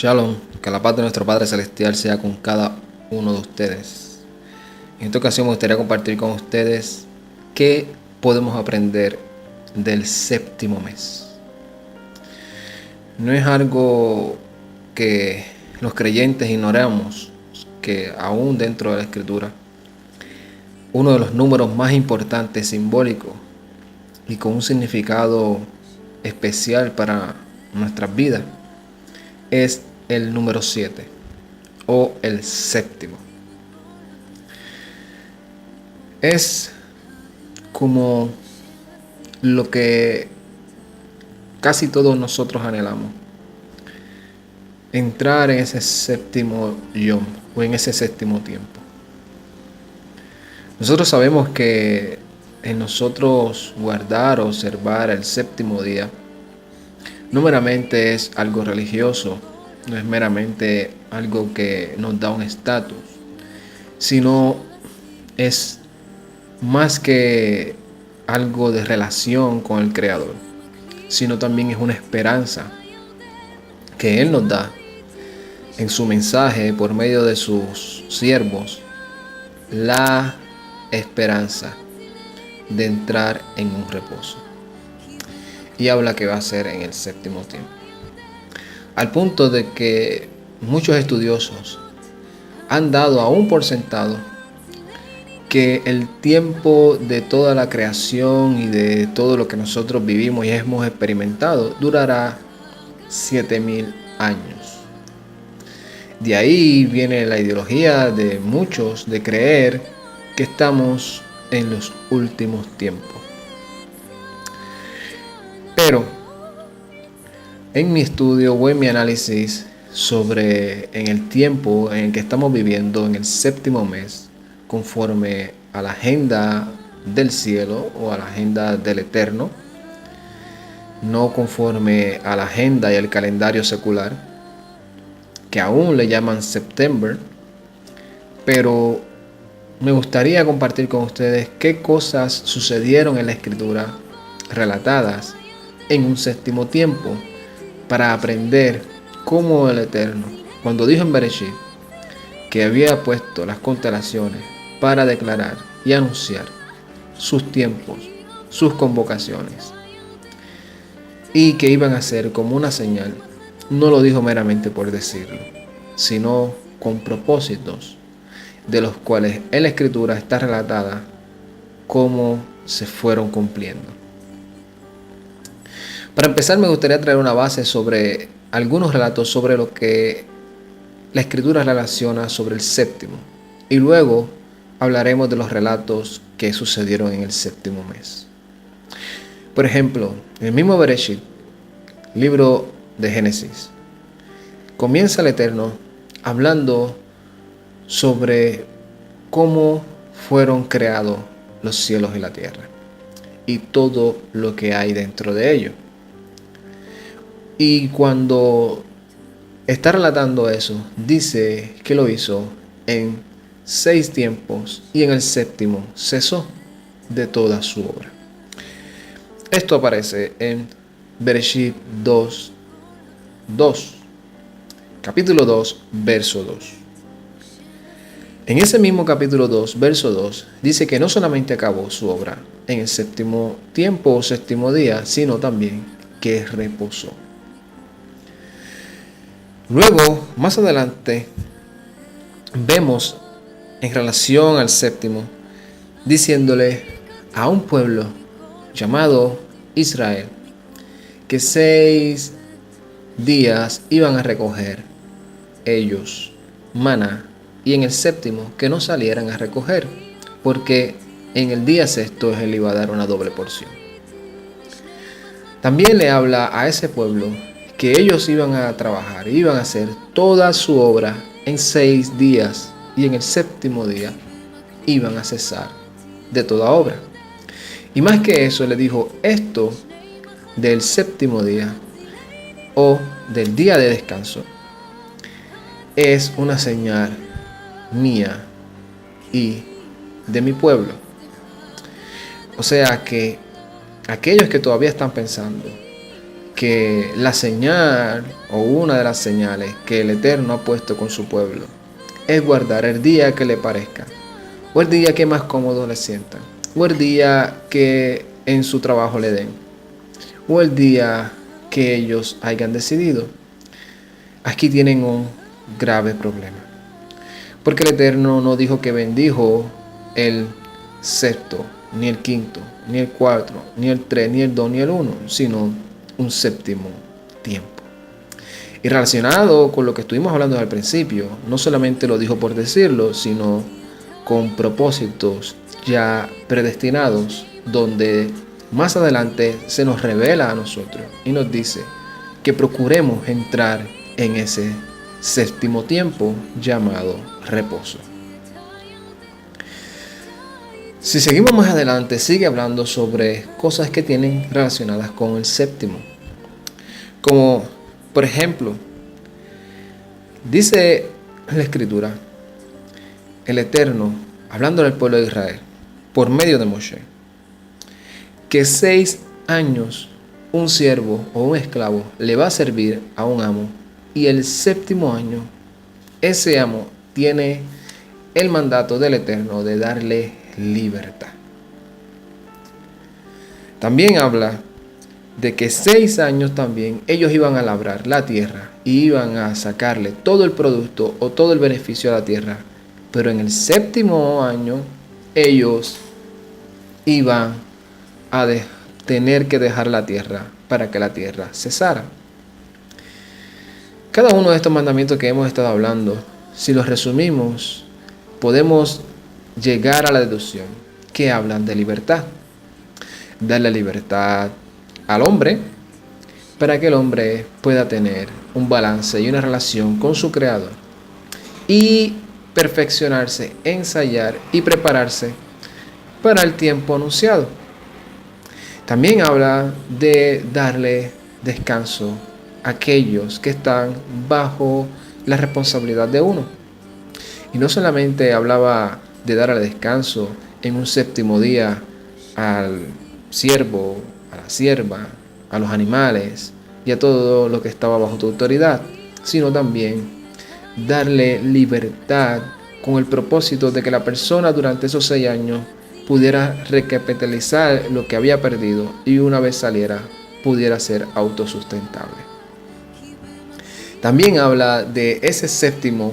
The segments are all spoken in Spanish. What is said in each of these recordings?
Shalom, que la paz de nuestro Padre Celestial sea con cada uno de ustedes. En esta ocasión me gustaría compartir con ustedes qué podemos aprender del séptimo mes. No es algo que los creyentes ignoramos, que aún dentro de la Escritura, uno de los números más importantes, simbólicos y con un significado especial para nuestras vidas, es el número 7 o el séptimo. Es como lo que casi todos nosotros anhelamos: entrar en ese séptimo yom o en ese séptimo tiempo. Nosotros sabemos que en nosotros guardar o observar el séptimo día no meramente es algo religioso, no es meramente algo que nos da un estatus, sino es más que algo de relación con el Creador, sino también es una esperanza que Él nos da en su mensaje por medio de sus siervos, la esperanza de entrar en un reposo. Y habla que va a ser en el séptimo tiempo. Al punto de que muchos estudiosos han dado aún por sentado que el tiempo de toda la creación y de todo lo que nosotros vivimos y hemos experimentado durará 7,000 años. De ahí viene la ideología de muchos de creer que estamos en los últimos tiempos. Pero en mi estudio o en mi análisis sobre en el tiempo en el que estamos viviendo, en el séptimo mes, conforme a la agenda del cielo o a la agenda del eterno, no conforme a la agenda y el calendario secular, que aún le llaman September, pero me gustaría compartir con ustedes qué cosas sucedieron en la Escritura relatadas en un séptimo tiempo, para aprender cómo el Eterno, cuando dijo en Bereshit que había puesto las constelaciones para declarar y anunciar sus tiempos, sus convocaciones, y que iban a ser como una señal, no lo dijo meramente por decirlo, sino con propósitos de los cuales en la Escritura está relatada cómo se fueron cumpliendo. Para empezar, me gustaría traer una base sobre algunos relatos sobre lo que la Escritura relaciona sobre el séptimo, y luego hablaremos de los relatos que sucedieron en el séptimo mes. Por ejemplo, en el mismo Bereshit, libro de Génesis, comienza el Eterno hablando sobre cómo fueron creados los cielos y la tierra y todo lo que hay dentro de ellos. Y cuando está relatando eso, dice que lo hizo en 6 tiempos y en el séptimo cesó de toda su obra. Esto aparece en Bereshit 2, capítulo 2, verso 2. En ese mismo capítulo 2, verso 2, dice que no solamente acabó su obra en el séptimo tiempo o séptimo día, sino también que reposó. Luego, más adelante, vemos en relación al séptimo, diciéndole a un pueblo llamado Israel que 6 días iban a recoger ellos maná, y en el séptimo que no salieran a recoger, porque en el día sexto él iba a dar una doble porción. También le habla a ese pueblo que ellos iban a trabajar, iban a hacer toda su obra en 6 días, y en el séptimo día iban a cesar de toda obra. Y más que eso, le dijo: esto del séptimo día o del día de descanso es una señal mía y de mi pueblo. O sea que aquellos que todavía están pensando que la señal o una de las señales que el Eterno ha puesto con su pueblo es guardar el día que le parezca, o el día que más cómodo le sientan, o el día que en su trabajo le den, o el día que ellos hayan decidido. Aquí tienen un grave problema, porque el Eterno no dijo que bendijo el sexto, ni el quinto, ni el cuarto, ni el 3, ni el 2, ni el 1, sino un séptimo tiempo. Y relacionado con lo que estuvimos hablando al principio, no solamente lo dijo por decirlo, sino con propósitos ya predestinados, donde más adelante se nos revela a nosotros y nos dice que procuremos entrar en ese séptimo tiempo llamado reposo. Si seguimos más adelante, sigue hablando sobre cosas que tienen relacionadas con el séptimo. Como, por ejemplo, dice la Escritura, el Eterno, hablando del pueblo de Israel, por medio de Moshe, que 6 años un siervo o un esclavo le va a servir a un amo, y el séptimo año ese amo tiene el mandato del Eterno de darle libertad. También habla de que 6 años también ellos iban a labrar la tierra y iban a sacarle todo el producto o todo el beneficio a la tierra, pero en el séptimo año ellos iban a tener que dejar la tierra para que la tierra cesara. Cada uno de estos mandamientos que hemos estado hablando, si los resumimos, podemos llegar a la deducción que hablan de libertad. Darle libertad al hombre para que el hombre pueda tener un balance y una relación con su Creador y perfeccionarse, ensayar y prepararse para el tiempo anunciado. También habla de darle descanso a aquellos que están bajo la responsabilidad de uno. Y no solamente hablaba de darle descanso en un séptimo día al siervo, a la sierva, a los animales y a todo lo que estaba bajo tu autoridad, sino también darle libertad con el propósito de que la persona durante esos 6 años pudiera recapitalizar lo que había perdido y una vez saliera pudiera ser autosustentable. También habla de ese séptimo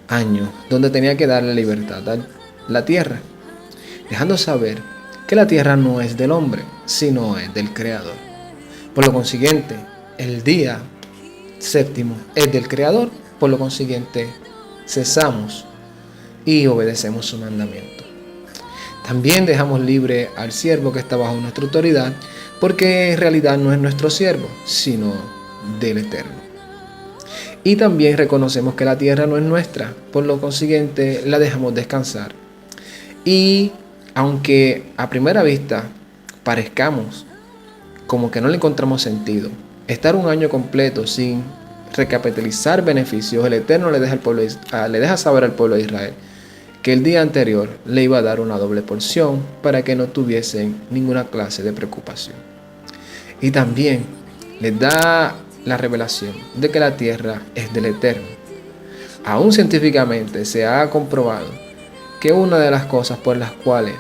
año donde tenía que darle libertad a la tierra, dejando saber que la tierra no es del hombre, sino es del Creador. Por lo consiguiente, el día séptimo es del Creador, por lo consiguiente, cesamos y obedecemos su mandamiento. También dejamos libre al siervo que está bajo nuestra autoridad, porque en realidad no es nuestro siervo, sino del Eterno. Y también reconocemos que la tierra no es nuestra, por lo consiguiente la dejamos descansar. Y aunque a primera vista parezcamos como que no le encontramos sentido, estar un año completo sin recapitalizar beneficios, el Eterno le deja saber al pueblo de Israel que el día anterior le iba a dar una doble porción para que no tuviesen ninguna clase de preocupación. Y también les da la revelación de que la tierra es del Eterno. Aún científicamente se ha comprobado que una de las cosas por las cuales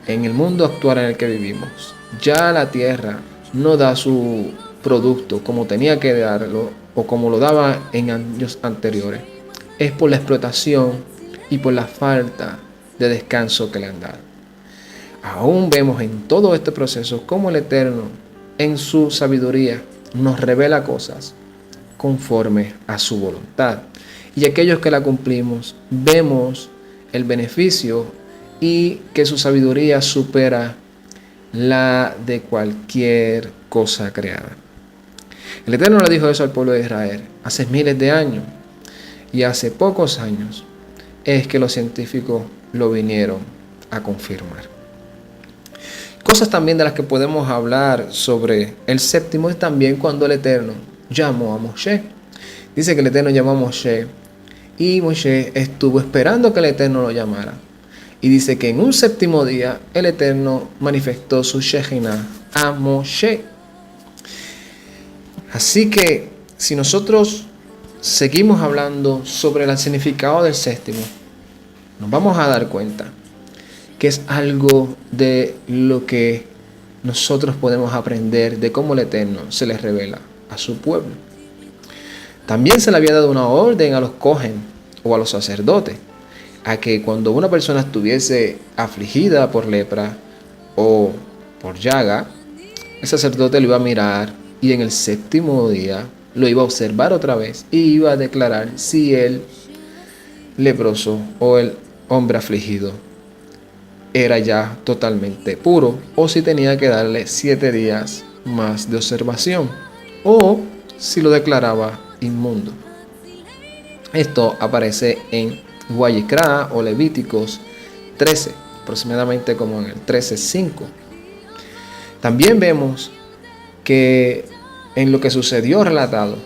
en el mundo actual en el que vivimos, ya la tierra no da su producto como tenía que darlo o como lo daba en años anteriores, es por la explotación y por la falta de descanso que le han dado. Aún vemos en todo este proceso cómo el Eterno, en su sabiduría, nos revela cosas conforme a su voluntad. Y aquellos que la cumplimos, vemos el beneficio y que su sabiduría supera la de cualquier cosa creada. El Eterno le dijo eso al pueblo de Israel hace miles de años, y hace pocos años es que los científicos lo vinieron a confirmar. Cosas también de las que podemos hablar sobre el séptimo es también cuando el Eterno llamó a Moshe. Dice que el Eterno llamó a Moshe y Moshe estuvo esperando que el Eterno lo llamara. Y dice que en un séptimo día el Eterno manifestó su Shejinah a Moshe. Así que si nosotros seguimos hablando sobre el significado del séptimo, nos vamos a dar cuenta que es algo de lo que nosotros podemos aprender de cómo el Eterno se les revela a su pueblo. También se le había dado una orden a los Cohen o a los sacerdotes a que cuando una persona estuviese afligida por lepra o por llaga, el sacerdote lo iba a mirar y en el séptimo día lo iba a observar otra vez y iba a declarar si el leproso o el hombre afligido era ya totalmente puro o si tenía que darle 7 días más de observación o si lo declaraba inmundo. Esto aparece en Guayicrá o Levíticos 13, aproximadamente como en el 13:5. También vemos que en lo que sucedió relatado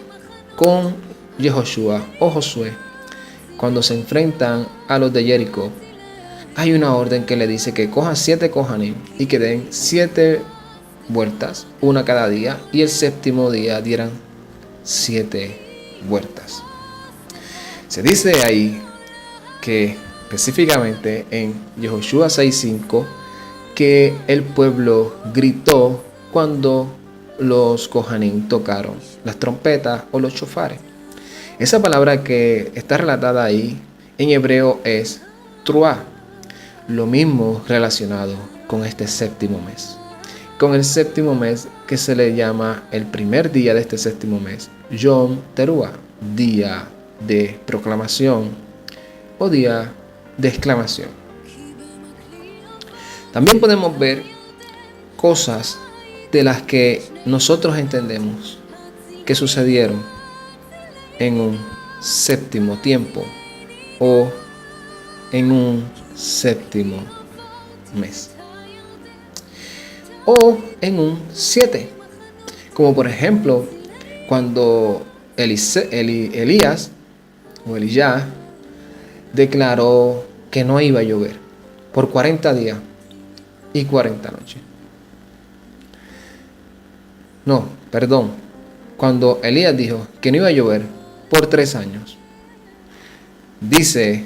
con Yehoshua o Josué, cuando se enfrentan a los de Jericó, hay una orden que le dice que cojan 7 Kohanim y que den 7 vueltas, una cada día, y el séptimo día dieran 7 vueltas. Se dice ahí que específicamente en Yehoshua 6:5 que el pueblo gritó cuando los Kohanim tocaron las trompetas o los shofares. Esa palabra que está relatada ahí en hebreo es truá, lo mismo relacionado con este séptimo mes. Con el séptimo mes que se le llama el primer día de este séptimo mes, Yom Teruah, día de proclamación o día de exclamación. También podemos ver cosas de las que nosotros entendemos que sucedieron en un séptimo tiempo o en un séptimo mes o en un 7, como por ejemplo cuando Elías o Eliyá declaró que no iba a llover por 40 días y 40 noches. Cuando Elías dijo que no iba a llover por 3 años. Dice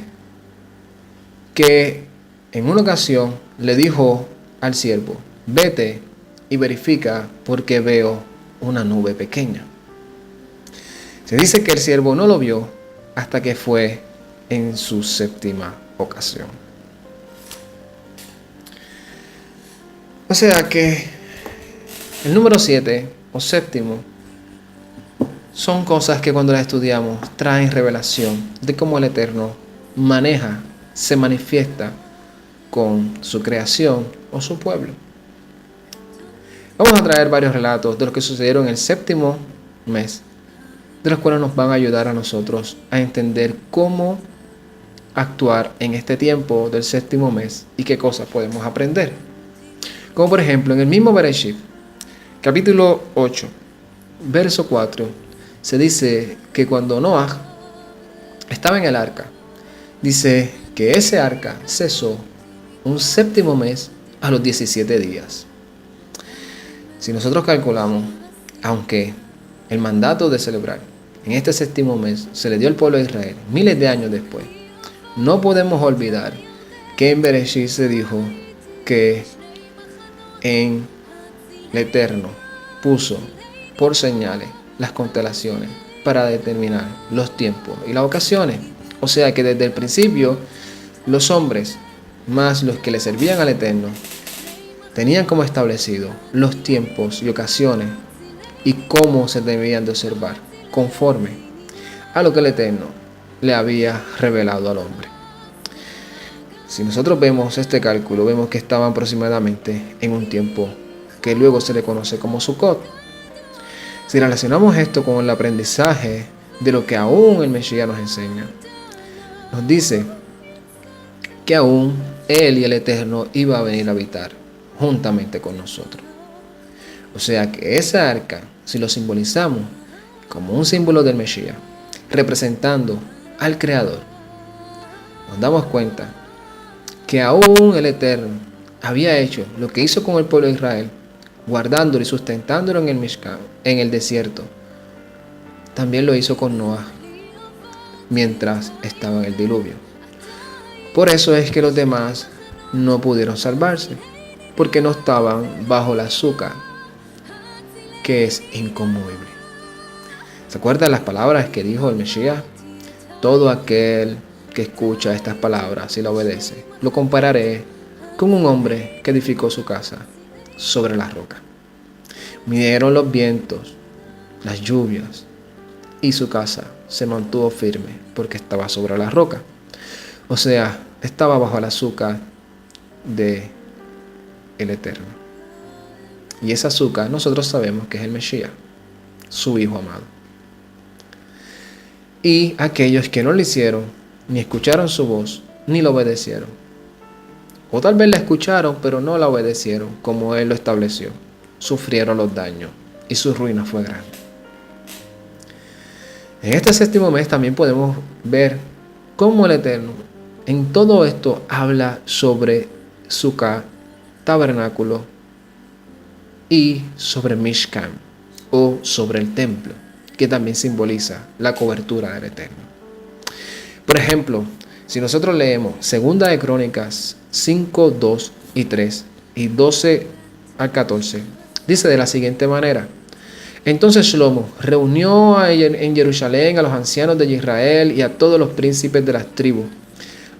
que en una ocasión le dijo al siervo: vete y verifica porque veo una nube pequeña. Se dice que el siervo no lo vio hasta que fue en su séptima ocasión. O sea que el número 7 o séptimo son cosas que cuando las estudiamos traen revelación de cómo el Eterno maneja, se manifiesta con su creación o su pueblo. Vamos a traer varios relatos de lo que sucedieron en el séptimo mes, de los cuales nos van a ayudar a nosotros a entender cómo actuar en este tiempo del séptimo mes y qué cosas podemos aprender. Como por ejemplo, en el mismo Bereshit, capítulo 8, verso 4, se dice que cuando Noah estaba en el arca, dice que ese arca cesó un séptimo mes a los 17 días. Si nosotros calculamos, aunque el mandato de celebrar en este séptimo mes se le dio al pueblo de Israel miles de años después, no podemos olvidar que en Bereshit se dijo que en el Eterno puso por señales las constelaciones para determinar los tiempos y las ocasiones. O sea que desde el principio los hombres, más los que le servían al Eterno, tenían como establecido los tiempos y ocasiones y cómo se debían de observar conforme a lo que el Eterno le había revelado al hombre. Si nosotros vemos este cálculo, vemos que estaban aproximadamente en un tiempo que luego se le conoce como Sukkot. Si relacionamos esto con el aprendizaje de lo que aún el Mesías nos enseña, nos dice que aún Él y el Eterno iba a venir a habitar juntamente con nosotros. O sea que esa arca, si lo simbolizamos como un símbolo del Mesías, representando al Creador, nos damos cuenta que aún el Eterno había hecho lo que hizo con el pueblo de Israel, guardándolo y sustentándolo en el Mishkan, en el desierto, también lo hizo con Noah mientras estaba en el diluvio. Por eso es que los demás no pudieron salvarse, porque no estaban bajo el azúcar, que es inconmovible. ¿Se acuerdan las palabras que dijo el Mesías? Todo aquel que escucha estas palabras y la obedece, lo compararé con un hombre que edificó su casa sobre la roca. Vinieron los vientos, las lluvias, y su casa se mantuvo firme porque estaba sobre la roca. O sea, estaba bajo el azúcar de el Eterno. Y ese azúcar nosotros sabemos que es el Mesías, su Hijo amado. Y aquellos que no lo hicieron, ni escucharon su voz, ni lo obedecieron. O tal vez la escucharon, pero no la obedecieron como Él lo estableció. Sufrieron los daños y su ruina fue grande. En este séptimo mes también podemos ver cómo el Eterno en todo esto habla sobre Sukkah, tabernáculo, y sobre Mishkan, o sobre el templo, que también simboliza la cobertura del Eterno. Por ejemplo, si nosotros leemos 2 de Crónicas 5, 2 y 3 y 12 al 14, dice de la siguiente manera: entonces Shlomo reunió en Jerusalén a los ancianos de Israel y a todos los príncipes de las tribus,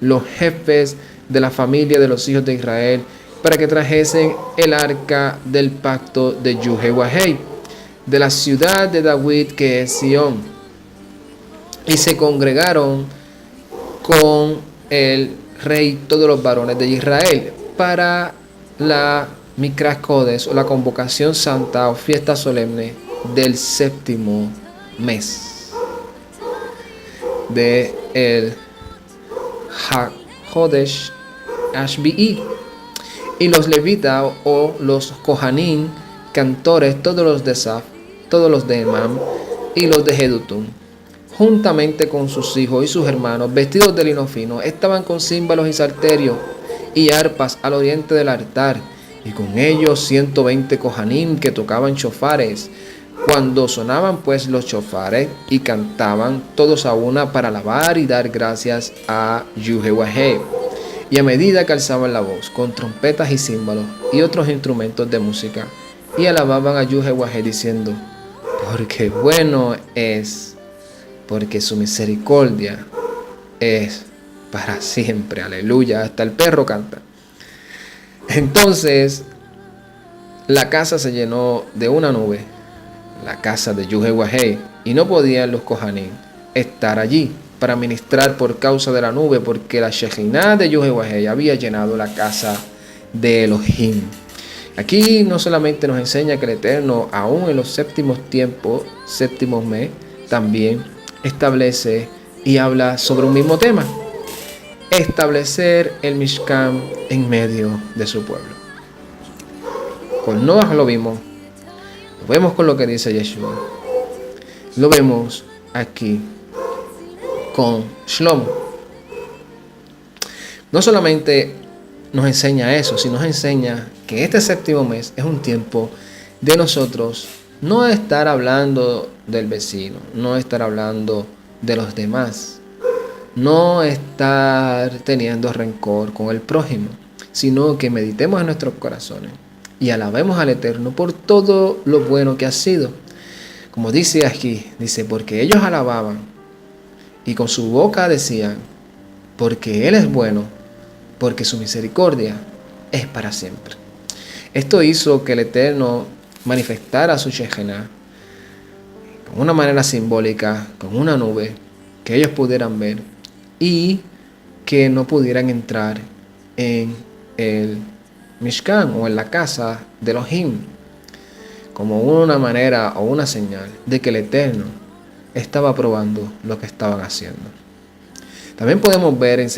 los jefes de la familia de los hijos de Israel, para que trajesen el arca del pacto de Yuhewahei, de la ciudad de David, que es Sión. Y se congregaron con el rey todos los varones de Israel para la Mikras Kodesh, o la convocación santa o fiesta solemne del séptimo mes de el HaKodesh Ashbi'i. Y los levitas o los Kohanim, cantores, todos los de Saf, todos los de Emam y los de Jedutum, juntamente con sus hijos y sus hermanos, vestidos de lino fino, estaban con címbalos y salterios y arpas al oriente del altar, y con ellos 120 Kohanim que tocaban chofares. Cuando sonaban pues los chofares, y cantaban todos a una para alabar y dar gracias a Yuhewahei. Y a medida que alzaban la voz con trompetas y címbalos y otros instrumentos de música, y alababan a Yuhewahei diciendo: porque bueno es, porque su misericordia es para siempre. Aleluya. Hasta el perro canta. Entonces la casa se llenó de una nube, la casa de Yuhewahei, y no podían los Kohanim estar allí para ministrar por causa de la nube, porque la Shejinah de Yuhewahei había llenado la casa de Elohim. Aquí no solamente nos enseña que el Eterno, aún en los séptimos tiempos, séptimos mes, también establece y habla sobre un mismo tema: establecer el Mishkan en medio de su pueblo. Con Noah lo vimos, lo vemos con lo que dice Yeshua, lo vemos aquí con Shlomo. No solamente nos enseña eso, sino nos enseña que este séptimo mes es un tiempo de nosotros no estar hablando del vecino, no estar hablando de los demás, no estar teniendo rencor con el prójimo, sino que meditemos en nuestros corazones y alabemos al Eterno por todo lo bueno que ha sido. Como dice aquí, dice: porque ellos alababan y con su boca decían: porque Él es bueno, porque su misericordia es para siempre. Esto hizo que el Eterno manifestara su Shejinah con una manera simbólica, con una nube que ellos pudieran ver y que no pudieran entrar en el Mishkan o en la casa de Elohim, como una manera o una señal de que el Eterno estaba probando lo que estaban haciendo. También podemos ver en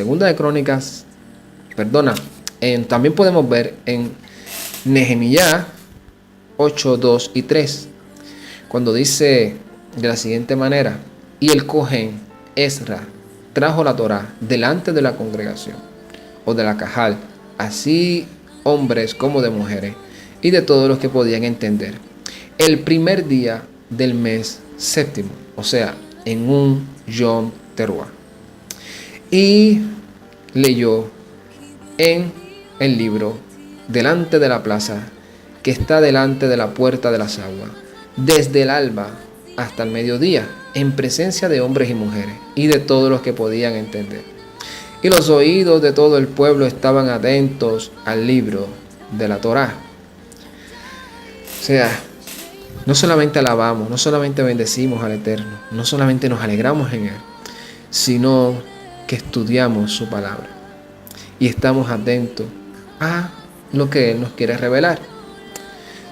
también podemos ver en Nehemías 8, 2 y 3, cuando dice de la siguiente manera: y el Cohen Ezra trajo la Torá delante de la congregación o de la Cajal, así hombres como de mujeres, y de todos los que podían entender, el primer día del mes séptimo. o sea, en un Yom Teruah. Y leyó en el libro delante de la plaza que está delante de la puerta de las aguas, desde el alba hasta el mediodía, en presencia de hombres y mujeres y de todos los que podían entender. Y los oídos de todo el pueblo estaban atentos al libro de la Torá. O sea, no solamente alabamos, no solamente bendecimos al Eterno, no solamente nos alegramos en Él, sino que estudiamos su palabra y estamos atentos a lo que Él nos quiere revelar.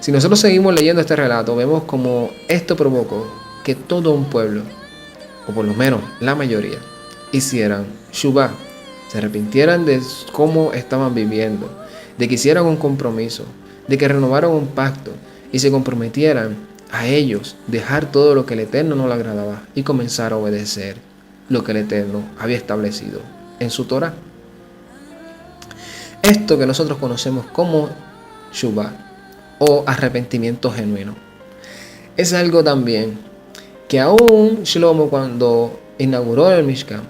Si nosotros seguimos leyendo este relato, vemos como esto provocó que todo un pueblo, o por lo menos la mayoría, hicieran Shuvah, se arrepintieran de cómo estaban viviendo, de que hicieran un compromiso, de que renovaran un pacto y se comprometieran a ellos dejar todo lo que el Eterno no le agradaba y comenzar a obedecer lo que el Eterno había establecido en su Torah. Esto que nosotros conocemos como Shuvah o arrepentimiento genuino es algo también que aún Shlomo, cuando inauguró el Mishkan,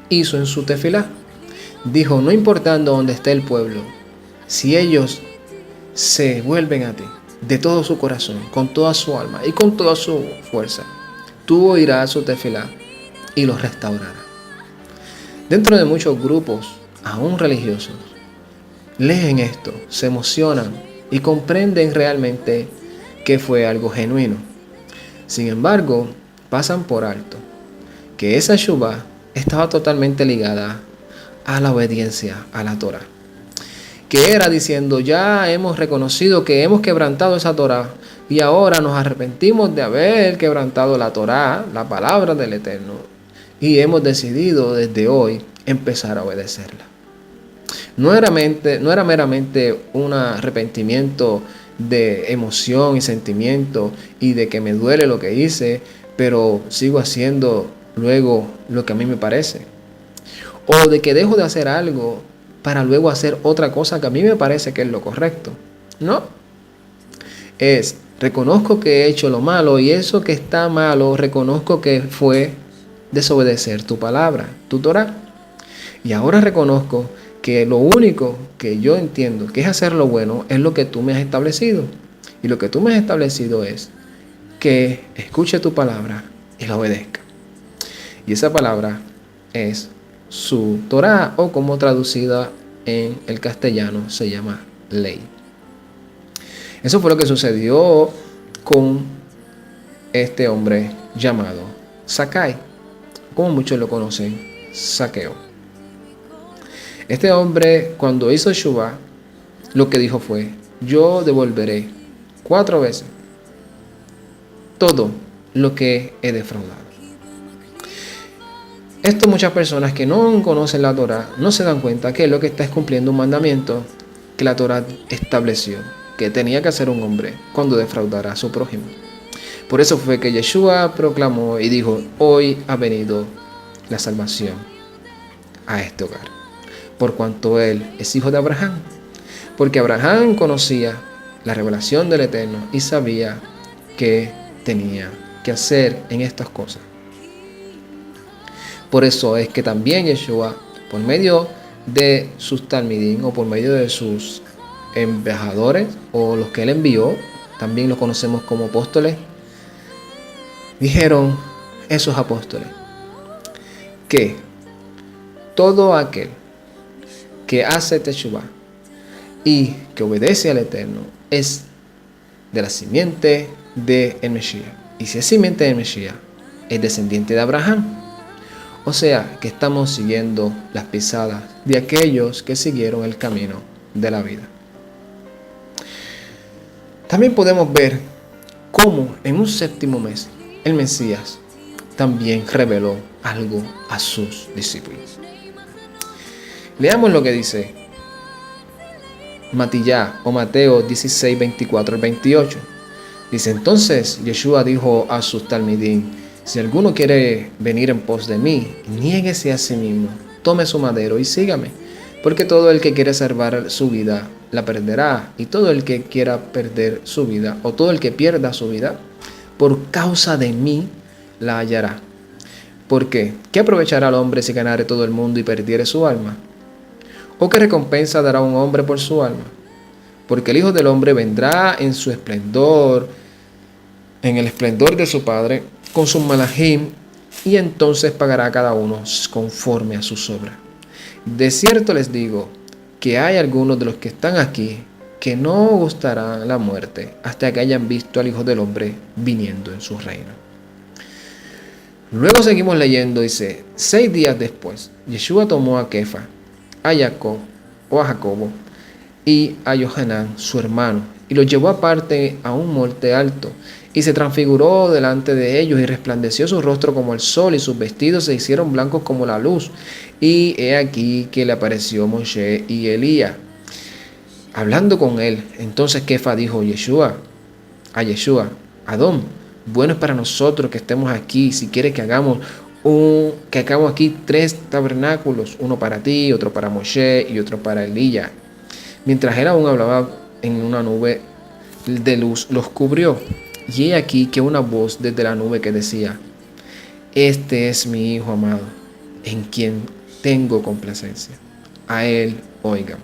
hizo en su tefilá. Dijo: no importando dónde esté el pueblo, si ellos se vuelven a ti de todo su corazón, con toda su alma y con toda su fuerza, tú oirás su tefilá y los restaurarás. Dentro de muchos grupos, aún religiosos, leen esto, se emocionan y comprenden realmente que fue algo genuino. Sin embargo, pasan por alto que esa Shuvah estaba totalmente ligada a la obediencia a la Torah, que era diciendo: ya hemos reconocido que hemos quebrantado esa Torah y ahora nos arrepentimos de haber quebrantado la Torah, la palabra del Eterno, y hemos decidido desde hoy empezar a obedecerla. No era meramente un arrepentimiento de emoción y sentimiento y de que me duele lo que hice, pero sigo haciendo luego lo que a mí me parece. O de que dejo de hacer algo para luego hacer otra cosa que a mí me parece que es lo correcto. No. Es: reconozco que he hecho lo malo y eso que está malo, reconozco que fue desobedecer tu palabra, tu Torah. Y ahora reconozco que lo único que yo entiendo que es hacer lo bueno es lo que tú me has establecido. Y lo que tú me has establecido es que escuche tu palabra y la obedezca. Y esa palabra es su Torah, o como traducida en el castellano se llama ley. Eso fue lo que sucedió con este hombre llamado Zakai, como muchos lo conocen, Zaqueo. Este hombre, cuando hizo Shuvah, lo que dijo fue: yo devolveré 4 veces todo lo que he defraudado. Esto muchas personas que no conocen la Torah no se dan cuenta que lo que está es cumpliendo un mandamiento que la Torah estableció que tenía que hacer un hombre cuando defraudara a su prójimo. Por eso fue que Yeshua proclamó y dijo: hoy ha venido la salvación a este hogar, por cuanto él es hijo de Abraham. Porque Abraham conocía la revelación del Eterno y sabía qué tenía que hacer en estas cosas. Por eso es que también Yeshua, por medio de sus talmidim, o por medio de sus embajadores, o los que él envió, también los conocemos como apóstoles, dijeron esos apóstoles que todo aquel que hace Teshuvah y que obedece al Eterno es de la simiente de el Mesías. Y si es simiente de Mesías, es descendiente de Abraham. O sea, que estamos siguiendo las pisadas de aquellos que siguieron el camino de la vida. También podemos ver cómo en un 7º mes el Mesías también reveló algo a sus discípulos. Leamos lo que dice Mateo 16, 24 al 28. Dice: entonces Yeshua dijo a sus talmidim: si alguno quiere venir en pos de mí, niéguese a sí mismo, tome su madero y sígame. Porque todo el que quiere salvar su vida, la perderá. Y todo el que quiera perder su vida, o todo el que pierda su vida, por causa de mí, la hallará. ¿Por qué? ¿Qué aprovechará el hombre si ganare todo el mundo y perdiere su alma? ¿O qué recompensa dará un hombre por su alma? Porque el Hijo del Hombre vendrá en su esplendor, en el esplendor de su Padre, con sus malachim, y entonces pagará a cada uno conforme a sus obras. De cierto les digo que hay algunos de los que están aquí que no gustarán la muerte hasta que hayan visto al Hijo del Hombre viniendo en su reino. Luego seguimos leyendo, dice, 6 días después, Yeshua tomó a Kefa, a Jacobo y a Johanán, su hermano, y los llevó aparte a un monte alto, y se transfiguró delante de ellos, y resplandeció su rostro como el sol, y sus vestidos se hicieron blancos como la luz. Y he aquí que le apareció Moshe y Elías, hablando con él. Entonces Kefa dijo a Yeshua, Adón, bueno es para nosotros que estemos aquí, si quieres que hagamos aquí 3 tabernáculos, uno para ti, otro para Moshe y otro para Elías. Mientras él aún hablaba, en una nube de luz los cubrió. Y he aquí que una voz desde la nube que decía, este es mi Hijo amado, en quien tengo complacencia. A él oigan.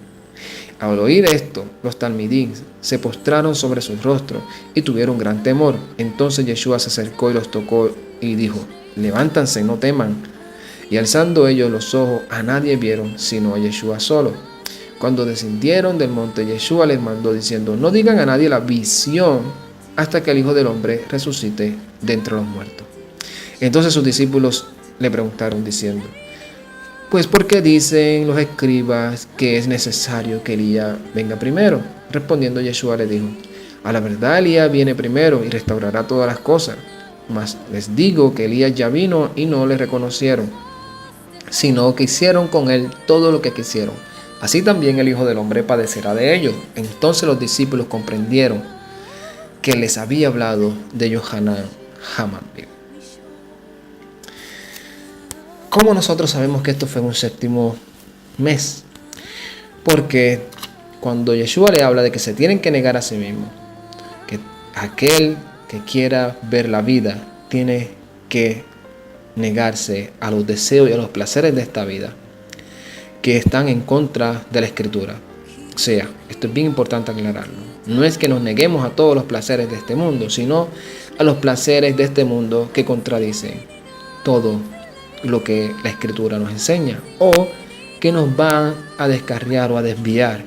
Al oír esto, los talmidín se postraron sobre sus rostros y tuvieron gran temor. Entonces Yeshua se acercó y los tocó y dijo, levántanse, no teman. Y alzando ellos los ojos, a nadie vieron sino a Yeshua solo. Cuando descendieron del monte, Yeshua les mandó diciendo, no digan a nadie la visión hasta que el Hijo del Hombre resucite de entre los muertos. Entonces sus discípulos le preguntaron diciendo, pues ¿por qué dicen los escribas que es necesario que Elías venga primero? Respondiendo Yeshua les dijo, a la verdad Elías viene primero y restaurará todas las cosas. Mas les digo que Elías ya vino y no le reconocieron, sino que hicieron con él todo lo que quisieron. Así también el Hijo del Hombre padecerá de ellos. Entonces los discípulos comprendieron que les había hablado de Johanán Hamambim. ¿Cómo nosotros sabemos que esto fue un 7º mes? Porque cuando Yeshua le habla de que se tienen que negar a sí mismos, que aquel que quiera ver la vida tiene que negarse a los deseos y a los placeres de esta vida que están en contra de la Escritura. O sea, esto es bien importante aclararlo. No es que nos neguemos a todos los placeres de este mundo, sino a los placeres de este mundo que contradicen todo lo que la Escritura nos enseña o que nos van a descarriar o a desviar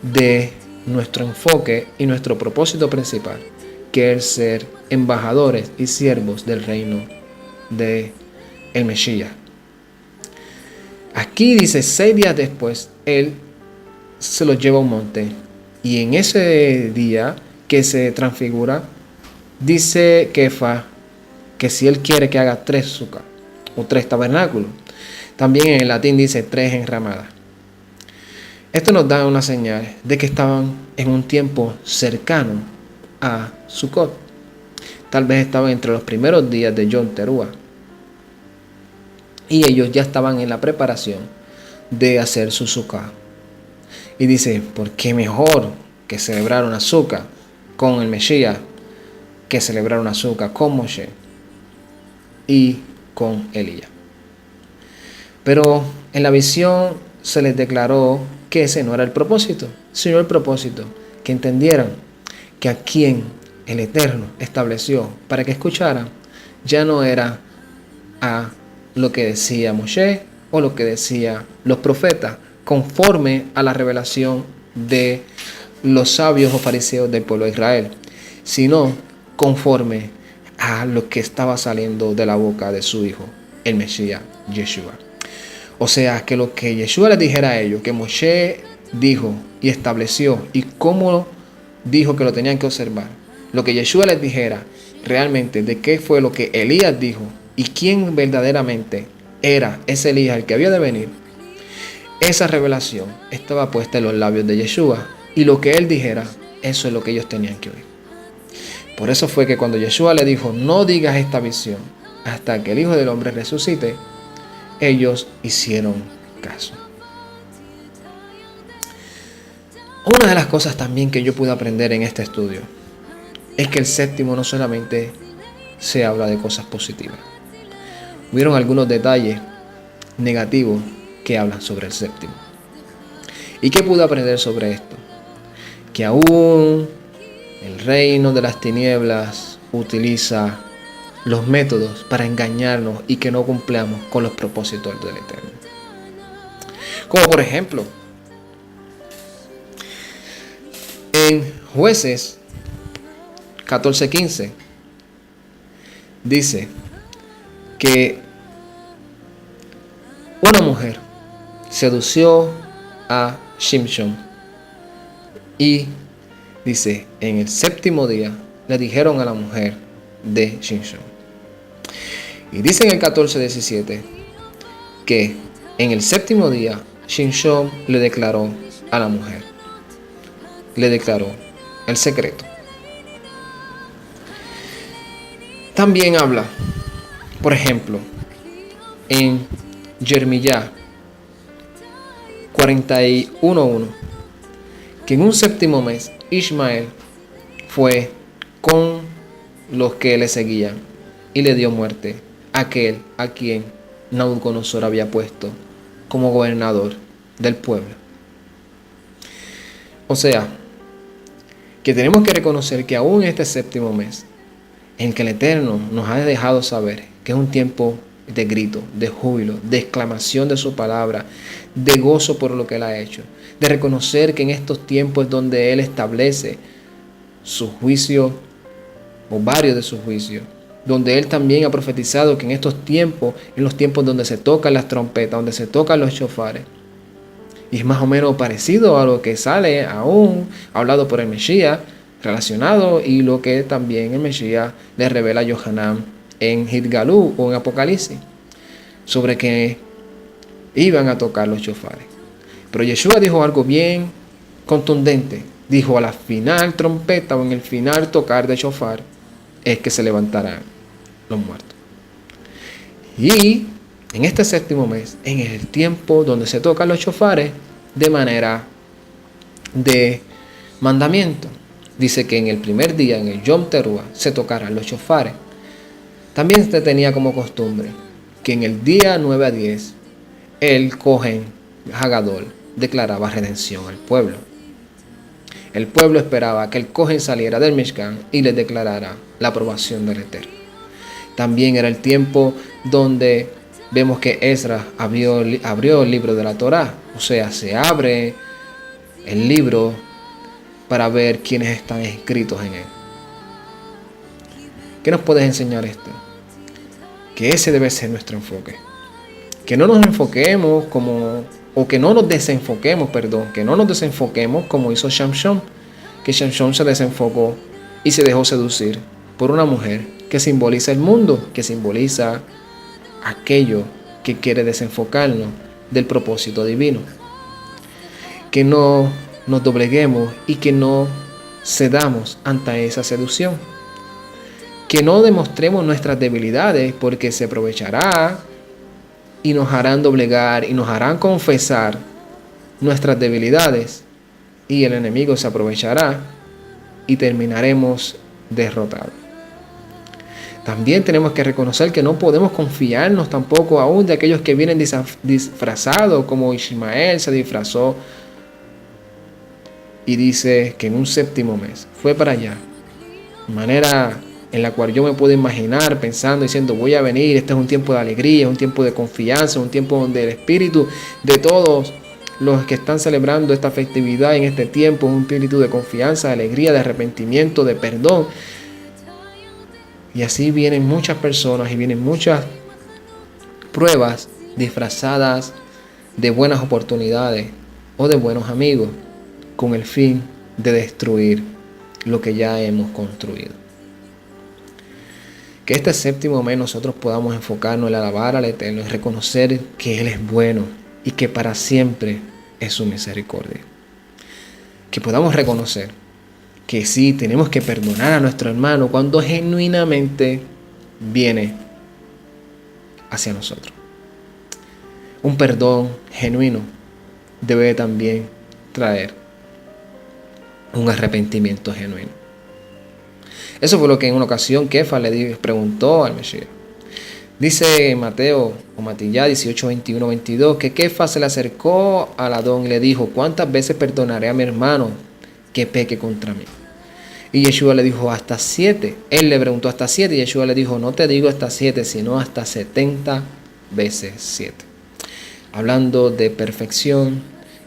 de nuestro enfoque y nuestro propósito principal, que es ser embajadores y siervos del reino de el Mesías. Aquí dice 6 días después, él se los lleva a un monte y en ese día que se transfigura, dice Kefa que si él quiere que haga 3 sucas o 3 tabernáculos. También en el latín dice 3 enramadas. Esto nos da una señal de que estaban en un tiempo cercano a Sukkot. Tal vez estaban entre los primeros días de Yom Teruah. Y ellos ya estaban en la preparación de hacer su sukkah. Y dice, ¿por qué mejor que celebrar una sukkah con el Mesías que celebrar una sukkah con Moshe y con Elías? Pero en la visión se les declaró que ese no era el propósito, sino el propósito que entendieran que a quien el Eterno estableció para que escucharan ya no era a lo que decía Moshe o lo que decían los profetas, conforme a la revelación de los sabios o fariseos del pueblo de Israel, sino conforme a lo que estaba saliendo de la boca de su hijo, el Mesías, Yeshua. O sea, que lo que Yeshua les dijera a ellos, que Moshe dijo y estableció y cómo dijo que lo tenían que observar, lo que Yeshua les dijera realmente de qué fue lo que Elías dijo y quién verdaderamente era ese Elías el que había de venir, esa revelación estaba puesta en los labios de Yeshua y lo que él dijera, eso es lo que ellos tenían que oír. Por eso fue que cuando Yeshua le dijo, no digas esta visión hasta que el Hijo del Hombre resucite, ellos hicieron caso. Una de las cosas también que yo pude aprender en este estudio es que el 7º no solamente se habla de cosas positivas. Hubieron algunos detalles negativos que hablan sobre el séptimo. ¿Y qué pude aprender sobre esto? Que aún el reino de las tinieblas utiliza los métodos para engañarnos y que no cumplamos con los propósitos del Eterno. Como por ejemplo, en Jueces 14:15 dice que una mujer sedució a Shimshon y dice, en el séptimo día le dijeron a la mujer de Shimshon. Y dice en el 14:17 que en el séptimo día Shimshon le declaró a la mujer, le declaró el secreto. También habla, por ejemplo, en Jeremías 41:1, que en un séptimo mes Ismael fue con los que le seguían y le dio muerte a aquel a quien Nabucodonosor había puesto como gobernador del pueblo. O sea, que tenemos que reconocer que aún este séptimo mes, en que el Eterno nos ha dejado saber que es un tiempo de grito, de júbilo, de exclamación de su palabra, de gozo por lo que Él ha hecho, de reconocer que en estos tiempos es donde Él establece su juicio o varios de sus juicios, donde Él también ha profetizado que en estos tiempos, en los tiempos donde se tocan las trompetas, donde se tocan los shofares, y es más o menos parecido a lo que sale aún hablado por el Mesías, relacionado, y lo que también el Mesías le revela a Yohanan en Hidgalú o en Apocalipsis, sobre que iban a tocar los shofares. Pero Yeshua dijo algo bien contundente. Dijo, a la final trompeta o en el final tocar de shofar es que se levantarán los muertos. Y en este séptimo mes, en el tiempo donde se tocan los shofares de manera de mandamiento, dice que en el primer día, en el Yom Teruah, se tocarán los shofares. También se tenía como costumbre que en el día 9 a 10, el Cohen Hagadol declaraba redención al pueblo. El pueblo esperaba que el Cohen saliera del Mishkan y le declarara la aprobación del Eterno. También era el tiempo donde vemos que Esdras abrió el libro de la Torá. O sea, se abre el libro para ver quiénes están escritos en él. ¿Qué nos puedes enseñar esto? Que ese debe ser nuestro enfoque. Que no nos enfoquemos que no nos desenfoquemos como hizo Samson, que Samson se desenfocó y se dejó seducir por una mujer que simboliza el mundo, que simboliza aquello que quiere desenfocarnos del propósito divino. Que no nos dobleguemos y que no cedamos ante esa seducción. Que no demostremos nuestras debilidades, porque se aprovechará y nos harán doblegar y nos harán confesar nuestras debilidades, y el enemigo se aprovechará y terminaremos derrotados. También tenemos que reconocer que no podemos confiarnos tampoco aún de aquellos que vienen disfrazados, como Ismael se disfrazó y dice que en un séptimo mes fue para allá, de manera en la cual yo me puedo imaginar pensando, diciendo, voy a venir, este es un tiempo de alegría, es un tiempo de confianza, un tiempo donde el espíritu de todos los que están celebrando esta festividad en este tiempo es un espíritu de confianza, de alegría, de arrepentimiento, de perdón. Y así vienen muchas personas y vienen muchas pruebas disfrazadas de buenas oportunidades o de buenos amigos, con el fin de destruir lo que ya hemos construido. Que este séptimo mes nosotros podamos enfocarnos en alabar al Eterno y reconocer que Él es bueno y que para siempre es su misericordia. Que podamos reconocer que sí, tenemos que perdonar a nuestro hermano cuando genuinamente viene hacia nosotros. Un perdón genuino debe también traer un arrepentimiento genuino. Eso fue lo que en una ocasión Kefa preguntó al Mesías. Dice Mateo o Matillá 18, 21, 22 que Kefa se le acercó al Adón y le dijo: ¿cuántas veces perdonaré a mi hermano que peque contra mí? Y Yeshua le dijo: hasta 7. Él le preguntó: hasta 7. Y Yeshua le dijo: no te digo hasta 7, sino hasta 70 veces 7. Hablando de perfección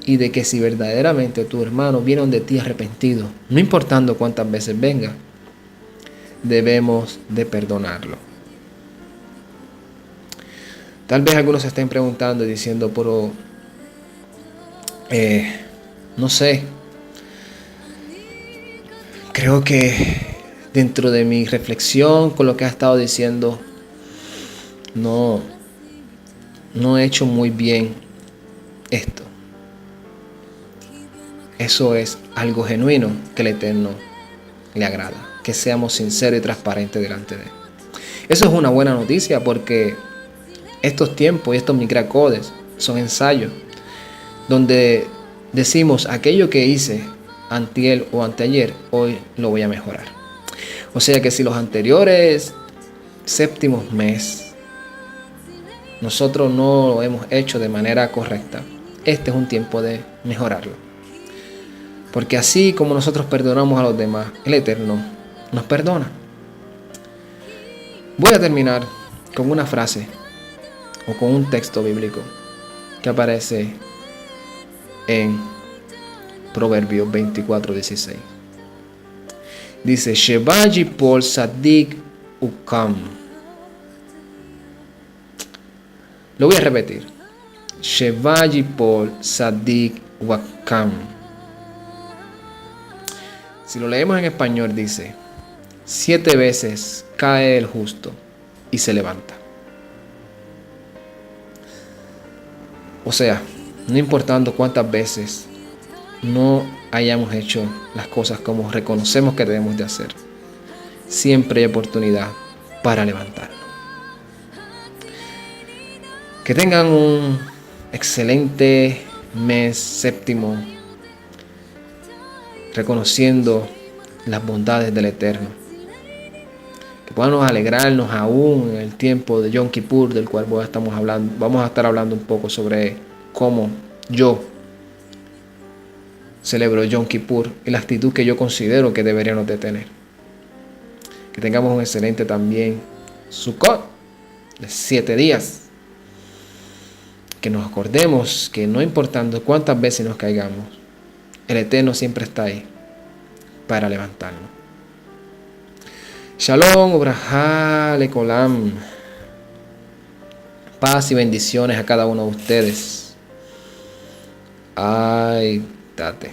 y de que si verdaderamente tu hermano viene de ti arrepentido, no importando cuántas veces venga, debemos de perdonarlo. Tal vez algunos se estén preguntando y diciendo: pero no sé, creo que dentro de mi reflexión con lo que ha estado diciendo, no he hecho muy bien esto. Eso es algo genuino que el Eterno le agrada, que seamos sinceros y transparentes delante de Él. Eso es una buena noticia, porque estos tiempos y estos micracodes son ensayos donde decimos: aquello que hice antier o anteayer, hoy lo voy a mejorar. O sea que si los anteriores séptimos mes nosotros no lo hemos hecho de manera correcta, este es un tiempo de mejorarlo. Porque así como nosotros perdonamos a los demás, el Eterno nos perdona. Voy a terminar con una frase o con un texto bíblico que aparece en Proverbios 24:16. Dice: Sheba yipol sadik ukam. Lo voy a repetir. Sheba yipol sadik wakam. Si lo leemos en español, dice: 7 veces cae el justo y se levanta. O sea, no importando cuántas veces no hayamos hecho las cosas como reconocemos que debemos de hacer, siempre hay oportunidad para levantarnos. Que tengan un excelente mes séptimo, reconociendo las bondades del Eterno. Que podamos alegrarnos aún en el tiempo de Yom Kippur, del cual vamos a estar hablando un poco sobre cómo yo celebro Yom Kippur y la actitud que yo considero que deberíamos de tener. Que tengamos un excelente también Sukkot de 7 días. Que nos acordemos que no importando cuántas veces nos caigamos, el Eterno siempre está ahí para levantarnos. Shalom, Ubrajá, Lekolam. Paz y bendiciones a cada uno de ustedes. Ay, date.